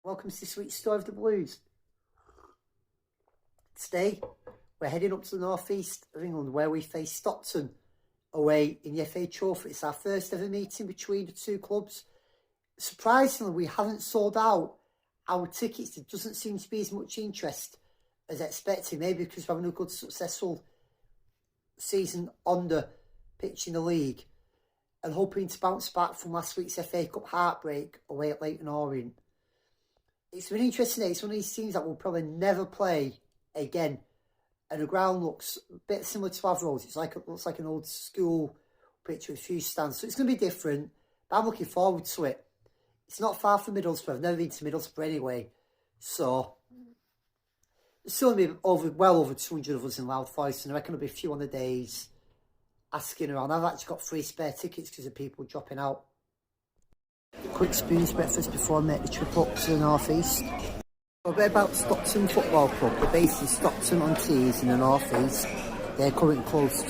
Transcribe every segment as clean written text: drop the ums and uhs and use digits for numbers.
Welcome to this week's Story of the Blues. Today, we're heading up to the northeast of England where we face Stockton away in the FA Trophy. It's our first ever meeting between the two clubs. Surprisingly, we haven't sold out our tickets. There doesn't seem to be as much interest as expected, maybe because we're having a good, successful season on the pitch in the league and hoping to bounce back from last week's FA Cup heartbreak away at Leyton Orient. It's been interesting. It's one of these teams that will probably never play again. And the ground looks a bit similar to Avro's. It looks like an old school pitch with a few stands. So it's going to be different. But I'm looking forward to it. It's not far from Middlesbrough. I've never been to Middlesbrough anyway. So there's still going to be well over 200 of us in Loud Voice. And I reckon there'll be a few on the days asking around. I've actually got 3 spare tickets because of people dropping out. Quick spoons breakfast before I make the trip up to the north east. A bit about Stockton Football Club. They're based in Stockton on Tees in the north east. They're currently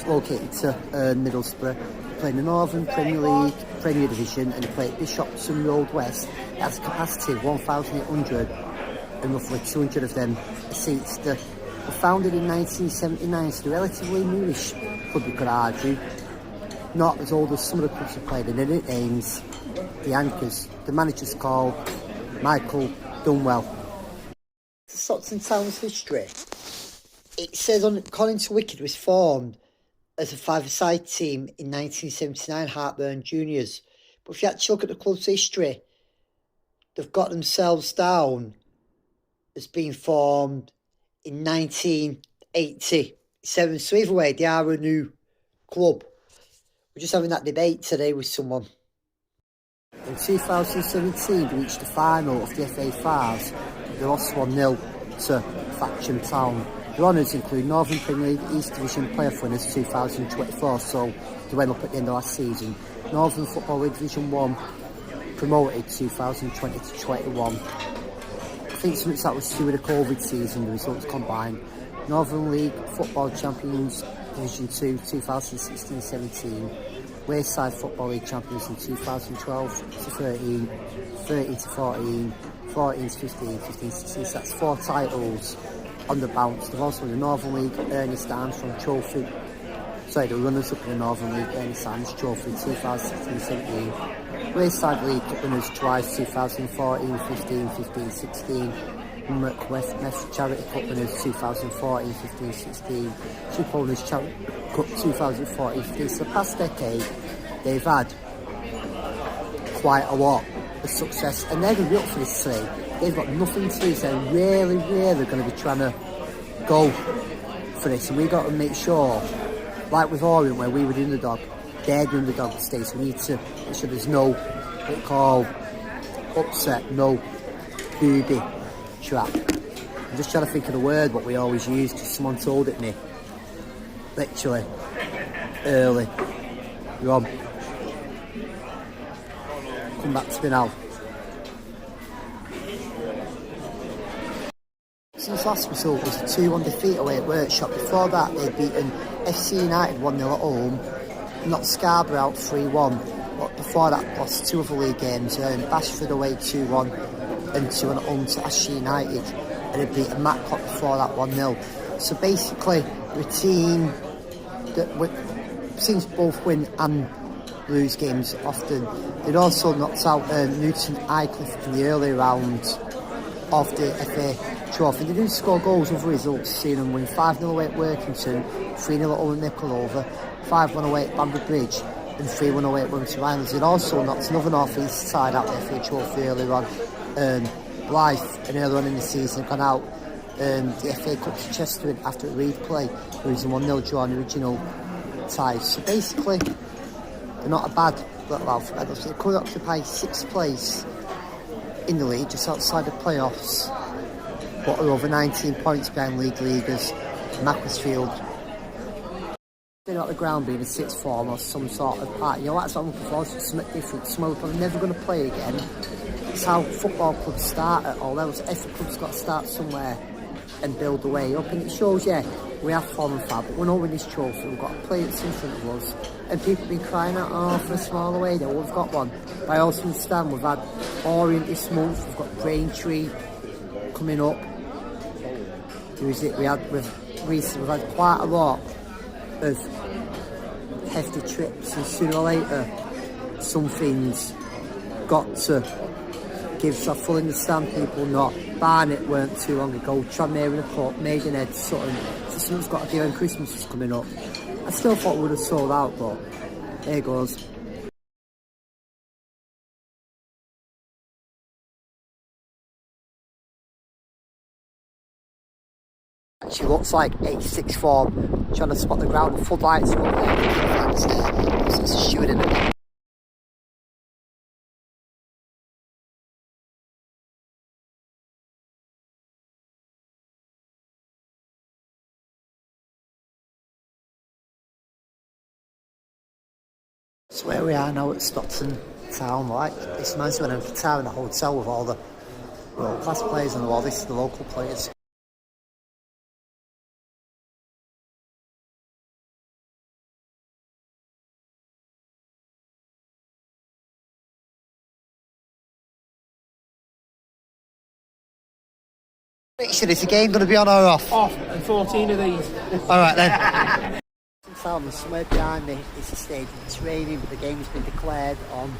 located to Middlesbrough. They play in the Northern Premier League Premier Division and they play at Bishopton Road West. It has a capacity of 1,800 and roughly 200 of them seats. They were founded in 1979, so they're relatively newish club, you could argue. Not as old as some of the clubs have played in. Their names, the Anchors. The manager's called Michael Dunwell. Stockton Town's history. It says, according to Wicked, was formed as a 5-a-side team in 1979 Heartburn Juniors. But if you actually look at the club's history, they've got themselves down as being formed in 1987. So either way, they are a new club. We're just having that debate today with someone. In 2017, they reached the final of the FA Fives. They lost 1-0 to Stockton Town. The honours include Northern Premier League East Division Playoff winners 2024, so they went up at the end of last season. Northern Football League Division 1 promoted 2020 to 21. I think something that was to do with the COVID season, the results combined. Northern League Football Champions Division 2 2016-17. Wayside Football League champions in 2012 to 13, 13 to 14, 14 to 15, 15 to 16. So that's 4 titles on the bounce. They've also won the Northern League Ernest Armstrong Trophy. Sorry, the runners up in the Northern League Ernest Armstrong Trophy 2016-17. Wayside League Cup winners twice 2014, 15, 15, 16. West Charity Cup winners 2014, 15, 16. Super Owners Charity Cup 2014, 15. So the past decade, they've had quite a lot of success, and they're going to be up for this today. They've got nothing to lose. They're really going to be trying to go for this, and we've got to make sure, like with Orient, where we were the underdog, they're the underdog today. So we need to make sure there's no what we call upset, no booby trap. I'm just trying to think of the word what we always use because someone told it me literally early. You're on. Come back to me now. Since last result was a 2-1 defeat away at Workshop. Before that they'd beaten FC United 1-0 at home, knocked Scarborough out 3-1, but before that lost 2 other league games, Bashford away 2-1 and 2-1 at home to Ashley United, and it beat Matcock before that 1-0. So basically, the team that seems to both win and lose games often. They'd also knocked out Newton Aycliffe in the early round of the FA Trophy. They didn't score goals over results, seeing them win 5-0 away at Workington, 3-0 at Oldham Nicolova, 5-1 away at Bamber Bridge, and 3-1 away at Wilmington Islands. They'd also knocked another North East side out the FA Trophy earlier on. Blythe, and earlier on in the season, gone out the FA Cup to Chesterfield after a replay, losing 1-0 draw on the original ties. So basically, they're not a bad little outfit. They could occupy 6th place in the league, just outside the playoffs, but are over 19 points behind league leaders Macclesfield. They're not the ground being a 6th form or some sort of party. You know, that's what I'm looking forward to, something different. Somewhere we're probably never going to play again. It's how football clubs start at all levels. Every club's got to start somewhere and build the way up, and it shows, yeah, we have form and fab, but we're not winning this trophy. We've got a player that's in front of us, and people have been crying out, oh, for a smaller way, though we've got one. But I also understand we've had Orient this month. We've got Braintree coming up. We've had quite a lot of hefty trips, and sooner or later something's got to give. So I fully understand people not. Barnet weren't too long ago. Tranmere in a cup, Maidenhead, Sutton. So something's got to give, and Christmas is coming up. I still thought we would have sold out, but there it goes. She looks like 86 form, trying to spot the ground. The floodlights are up there. So it's a shooting in it. So where we are now at Stockton Town, like, this reminds me when I'm in a hotel with all the world-class players and all this, the local players. Is the game going to be on or off? Off, and 14 of these. Alright then. Somewhere behind me is the stadium. It's raining, but the game's been declared on.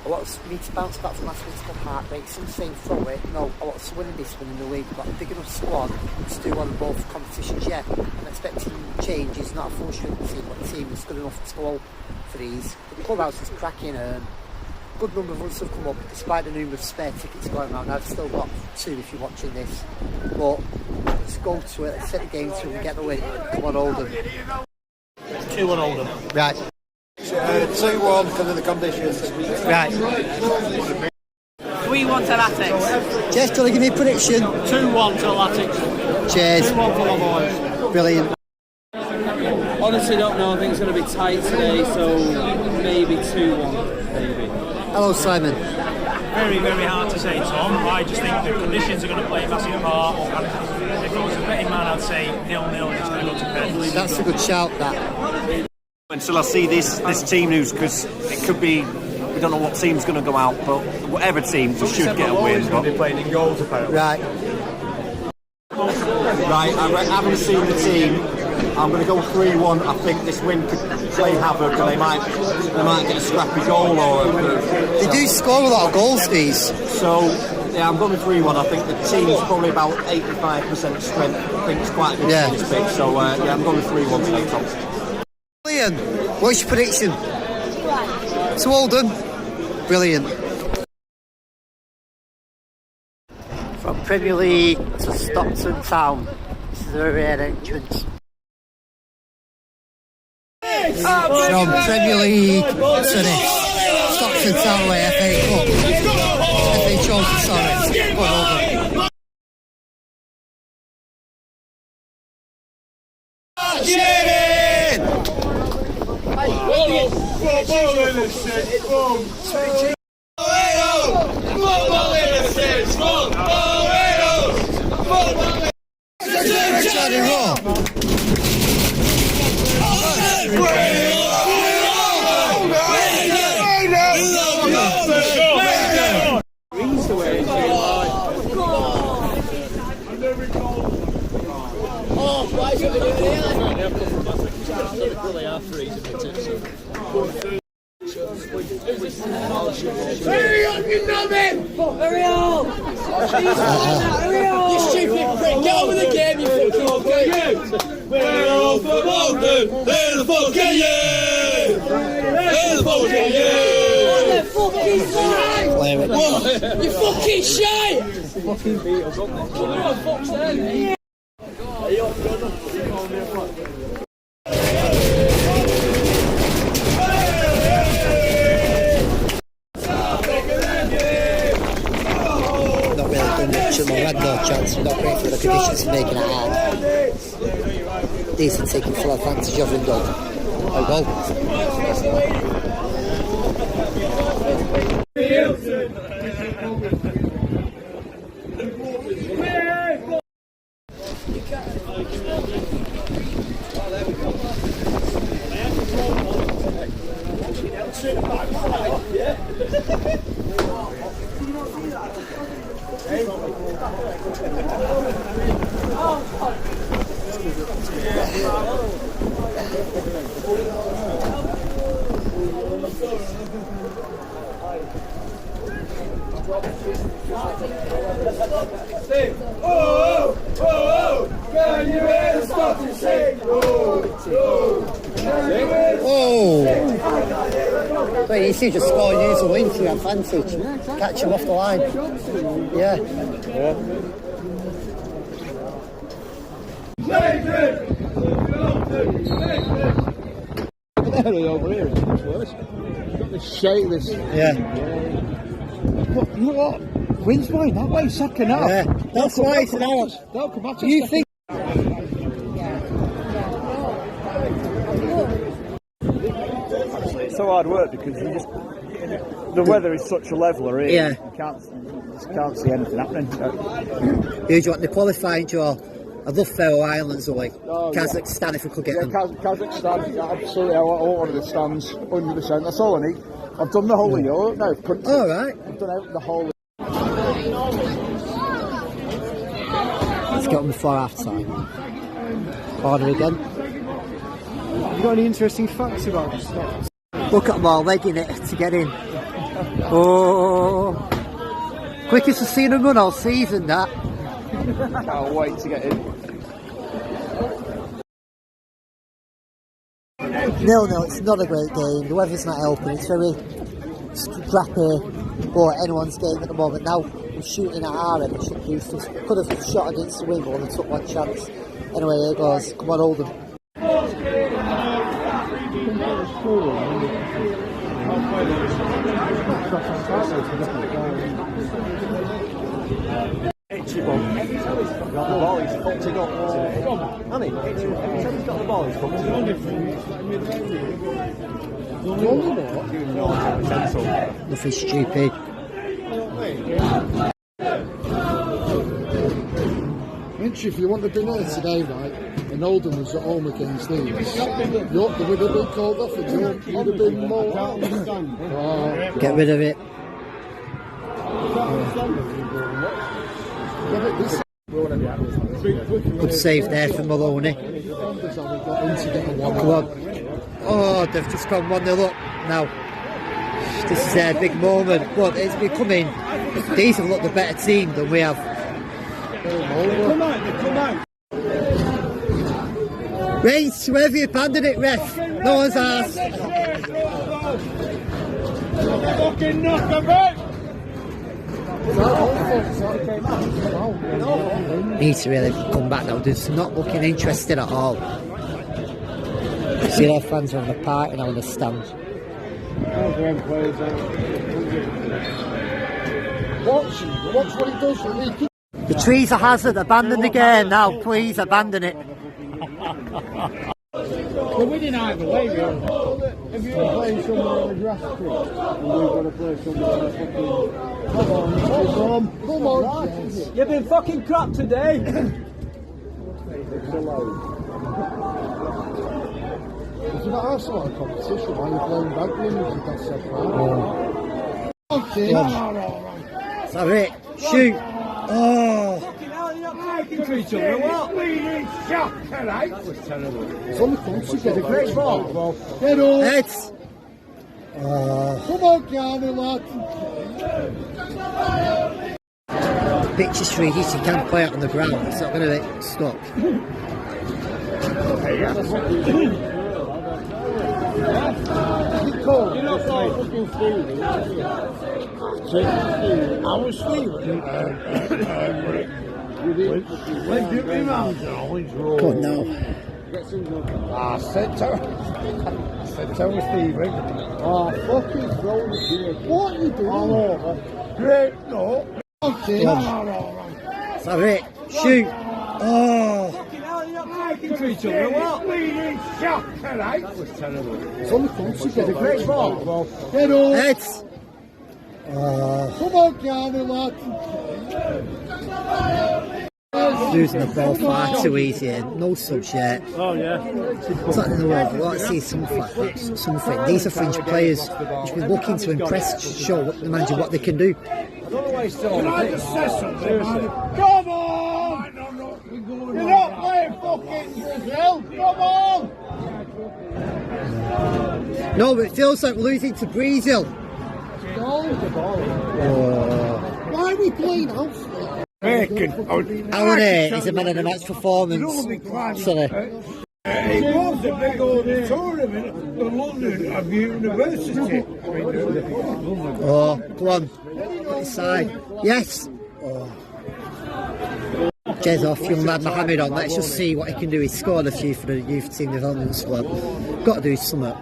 I want us to bounce back from last week's heartbreak. Some saying throw it. No, I want us to win this one in the league. We've got a big enough squad to do one of both competitions. Yeah, I'm expecting changes, not a full strength team, but a team that's good enough to go for these. The clubhouse is cracking. Good number of us have come up despite the numerous spare tickets going around. I've still got 2 if you're watching this. But let's go to it, let's set the game to it and get the win. Come on, Oldham. 2-1 Oldham. Right. 2-1 because of the conditions. Right. 3-1 to Latics. Jess, do you want to give me a prediction? 2-1 to Latics. Cheers. 2-1 for my boys. Brilliant. Honestly, don't know. I think it's going to be tight today, so maybe 2-1. Maybe. Hello, Simon. Very, very hard to say, Tom. I just think the conditions are going to play a massive part. And if I was a betting man, I'd say 0-0. It's going to go to penalties. That's a good shout, that. Until I see this team news, because it could be, we don't know what team's going to go out, but whatever team, we should get a win. Going to be playing in goals, apparently. Right. Right, I haven't seen the team. I'm going to go 3-1. I think this win could play havoc, and they might get a scrappy goal or. They do score a lot of goals, these. So yeah, I'm going 3-1. I think the team's probably about 85% strength. I think it's quite a good team this big. So yeah, I'm going 3-1 today, Tom. Brilliant. What's your prediction? To Oldham. Brilliant. From Premier League to Stockton Town. This is a rare entrance. From Premier League to this. Stockton Town away, FA Cup. FA Trophy, sorry. Go on, Oldham. Hurry up, you nubbin! Hurry up! Hurry up! You stupid prick! Get on with the game, you fucking okay! We're all from Oldham! Where the fuck are you? Where the fuck are you? What the fuck is that? What? You fucking shite! Fucking beat us up there. Come on, fuck's sake! We had no chance, we're not great for the conditions of making it hard. Decent taking full advantage of him, though. Oh, goal. Oh, oh, oh, can you hear the Stockton sing? Oh, oh, can you hear the Oh! But you see, just scoring years a win to your advantage. Catch him off the line. Yeah. Over here, it's worse. Got this shake, this. Yeah. Look, you know what? Wind's blowing that way, second half. Yeah. That's why it's an hour. They'll come back to You think? It's so hard work because the weather is such a leveler here. Yeah. You can't see anything happening. Who do you want the qualifying draw? I'd love Faroe Islands away. Kazakhstan if we could get them. Kazakhstan, absolutely. I want one of the stands, 100%. That's all I need. I've done the whole of Europe now. All right. I've done out the whole. Let's get on before half time. Order again. Have you got any interesting facts about this stuff? Look at them all legging it to get in. Oh, quickest I've seen them run all season. That. Can't wait to get in. 0-0, it's not a great game. The weather's not helping. It's very scrappy for anyone's game at the moment. Now we're shooting at our end. Could have shot against the wing, but only took one chance. Anyway, here goes. Come on, Oldham. The ball, he's fucked it up. Honey, every time he's got the ball, he's fucked it up. Nothing stupid. If you want to be there today, right, and Oldham was at home against these, they would have been called off and you'd have been more. Get rid of it. Good save there from Maloney. Come on. Oh, they've just gone 1-0 up now. This is their big moment. But it's becoming. These have looked the better team than we have. Come out. Reigns, whoever you abandoned it, ref. No one's asked. Fucking knock him back! Need to really come back now. They're not looking interested at all. See, their fans are having a party now in the stand. Watch what he does. The tree's a hazard. Abandon the game now, please. Abandon it. We're winning either way, really. If you're playing somewhere on the grass pitch, and we've got to play somewhere on the fucking... Come on. You've been fucking crap today! It's allowed. It's not our sort of competition, why you're playing badminton if that's separate. Okay. Sorry. Shoot. Oh. Taking to each other, what? It's on the country, get a great ball. Get on. Heads. Come on, Garner, lad. Pitch is free, you can't play it on the ground. It's not going to stop. You're not fucking Stevie. I was Stevie. Go on now. I said to Stevie. Oh, fucking throw the kid. What are you doing? I'm over. Great, no. Okay. Sorry. Shoot. Oh. Taking to each other, what? It's on the country, get a great ball. Get on. Heads. Come on, Garner, lad. Losing the ball far too easy and no subs yet. Oh, yeah. It's not in the world, but I want to see something. These are fringe players which we're looking to impress, show the manager what they can do. I don't know why he's still on. Can I just say something? Come on! Come on! No, but it feels like we're losing to Breezel. Why are we playing out? Aaron is a man of the match performance. Sorry. It was a big old tournament in London of university. Oh, come on. Side. Yes. Oh. Jez off, young lad Mohammed on. Let's just see what he can do. He's scored a few for the youth team development squad. Got to do something.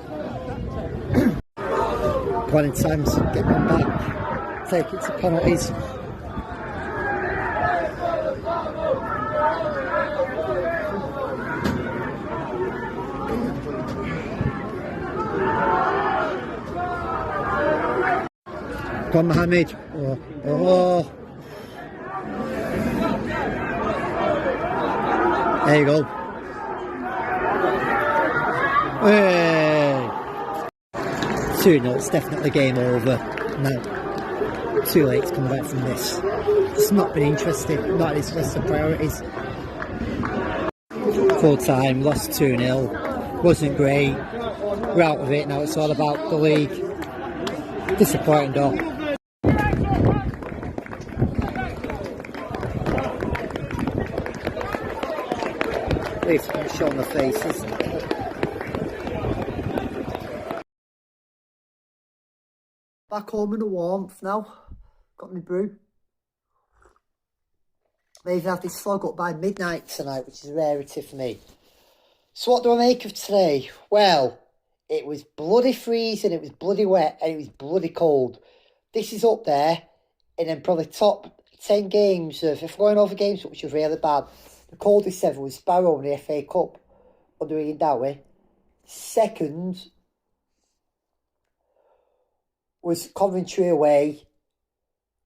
Planning times, get one back. Take it to penalties. Go on, Mohammed. Oh. There you go. Hey. 2-0, it's definitely game over. No. Too late to come back from this. It's not been interesting, not his list of priorities. Full time, lost 2-0. Wasn't great. We're out of it now, it's all about the league. Disappointing though. At least I'm showing the faces. Back home in the warmth now. Got my brew. May even have this slog up by midnight tonight, which is a rarity for me. So what do I make of today? Well, it was bloody freezing, it was bloody wet, and it was bloody cold. This is up there, and then probably top 10 games of, if we're going over games which are really bad, the coldest ever was Barrow in the FA Cup under Ian Dowie. Second was Coventry away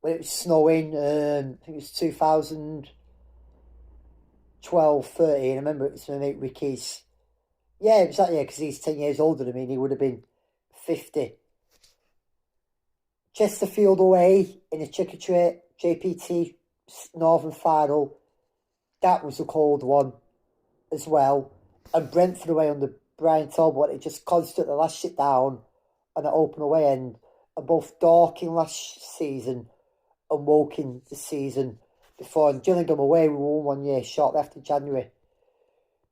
when it was snowing. I think it was 2012-13. I remember it was my mate Ricky's. Yeah, it was that year because he's 10 years older than me and he would have been 50. Chesterfield away in the Chickatree JPT Northern final. That was a cold one as well. And Brentford away under Brian Talbot. It just constantly last shit down on an open away end. And both Dorking last season and Woking the season before. And Gillingham away, we won 1 year shortly after January.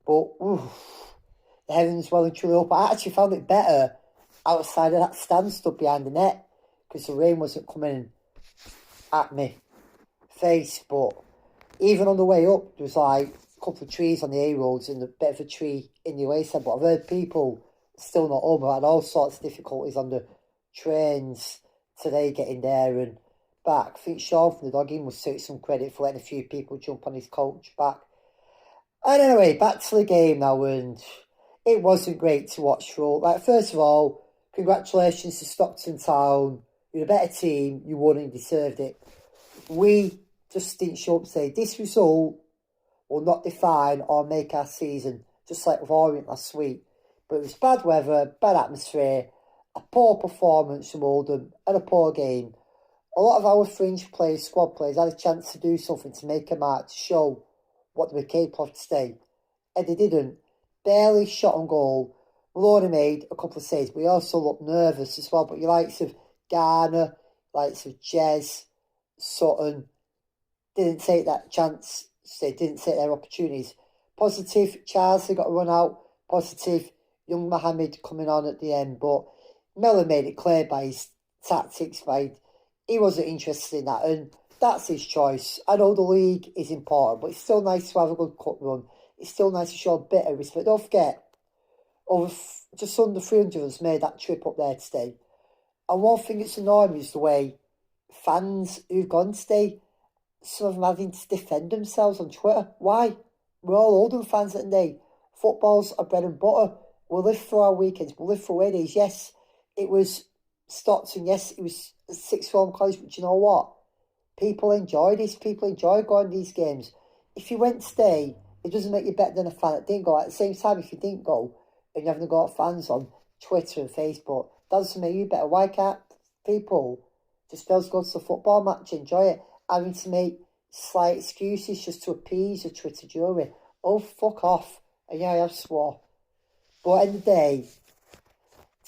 But the heavens well and truly open. I actually found it better outside of that stand stood behind the net because the rain wasn't coming at me face. But even on the way up, there was like a couple of trees on the A roads and a bit of a tree in the wayside. But I've heard people still not home had all sorts of difficulties on the trains today getting there and back. I think Sean from the dogging must take some credit for letting a few people jump on his coach back. And anyway, back to the game now, and it wasn't great to watch for. Like, first of all, congratulations to Stockton Town. You're a better team, you won and deserved it. We just didn't show up today. This result will not define or make our season, just like with Orient last week. But it was bad weather, bad atmosphere, a poor performance from Oldham and a poor game. A lot of our fringe players, squad players, had a chance to do something to make a mark, to show what they were capable of today. And they didn't. Barely shot on goal. Maloney made a couple of saves, but he also looked nervous as well. But your likes of Garner, likes of Jez, Sutton, didn't take that chance. They didn't take their opportunities. Positive, Charles got a run out. Positive, young Mohammed coming on at the end. But Mellon made it clear by his tactics, he wasn't interested in that, and that's his choice. I know the league is important, but it's still nice to have a good cup run. It's still nice to show a bit of respect. Don't forget, just under 300 of us made that trip up there today. And one thing that's annoying me is the way fans who've gone today, some of them having to defend themselves on Twitter. Why? We're all Oldham fans at the day. Football's our bread and butter. We'll live for our weekends. We'll live for away days. Yes, it was Stockton. Yes, it was a sixth form college. But you know what? People enjoy this. People enjoy going to these games. If you went today, it doesn't make you better than a fan that didn't go. At the same time, if you didn't go and you haven't got fans on Twitter and Facebook, that doesn't make you better. Why can't people just go to the football match, enjoy it, having to make slight excuses just to appease a Twitter jury? Oh, fuck off. And yeah, I have swore. But at the end of the day,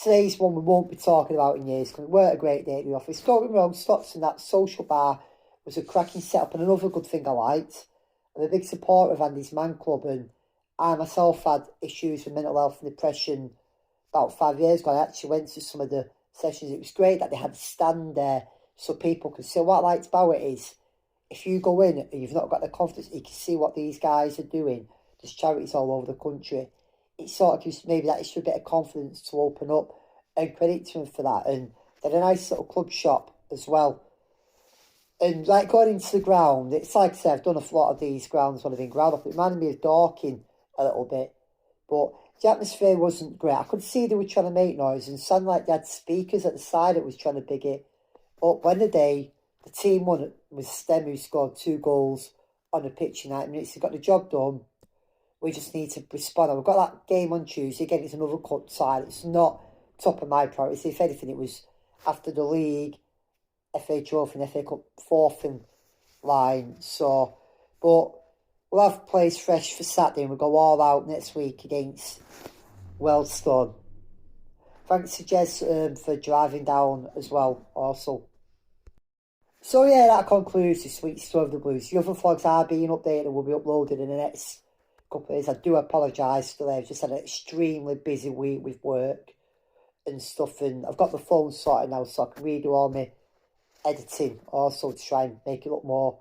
today's one we won't be talking about in years because it weren't a great day at the office. Don't get me wrong, Stockton, that social bar was a cracking setup, and another good thing I liked. I'm a big supporter of Andy's Man Club, and I myself had issues with mental health and depression about 5 years ago. I actually went to some of the sessions. It was great that they had a stand there so people could see. What I liked about it is, if you go in and you've not got the confidence, you can see what these guys are doing. There's charities all over the country. It sort of gives maybe that extra bit of confidence to open up, and credit to them for that. And they're a nice little club shop as well. And like going into the ground, it's like I say, I've done a lot of these grounds when I've been ground up. It reminded me of Dorking a little bit. But the atmosphere wasn't great. I could see they were trying to make noise and sound like they had speakers at the side that was trying to big it up. But in the day, the team won. It was Stem who scored 2 goals on the pitch in 9 minutes. He got the job done. We just need to respond. We've got that game on Tuesday. Again, it's another cup side. It's not top of my priorities. If anything, it was after the league, FA Trophy and FA Cup 4th in line. So, but we'll have plays fresh for Saturday and we'll go all out next week against Wellstone. Thanks to Jez for driving down as well, also. So yeah, that concludes this week's Story of the Blues. The other vlogs are being updated and will be uploaded in the next couple of days. I do apologise for that. I've just had an extremely busy week with work and stuff, and I've got the phone sorted now so I can redo all my editing also to try and make it look more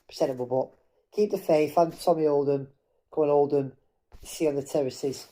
presentable. But keep the faith. I'm Tommy Oldham. Go on Oldham. See you on the terraces.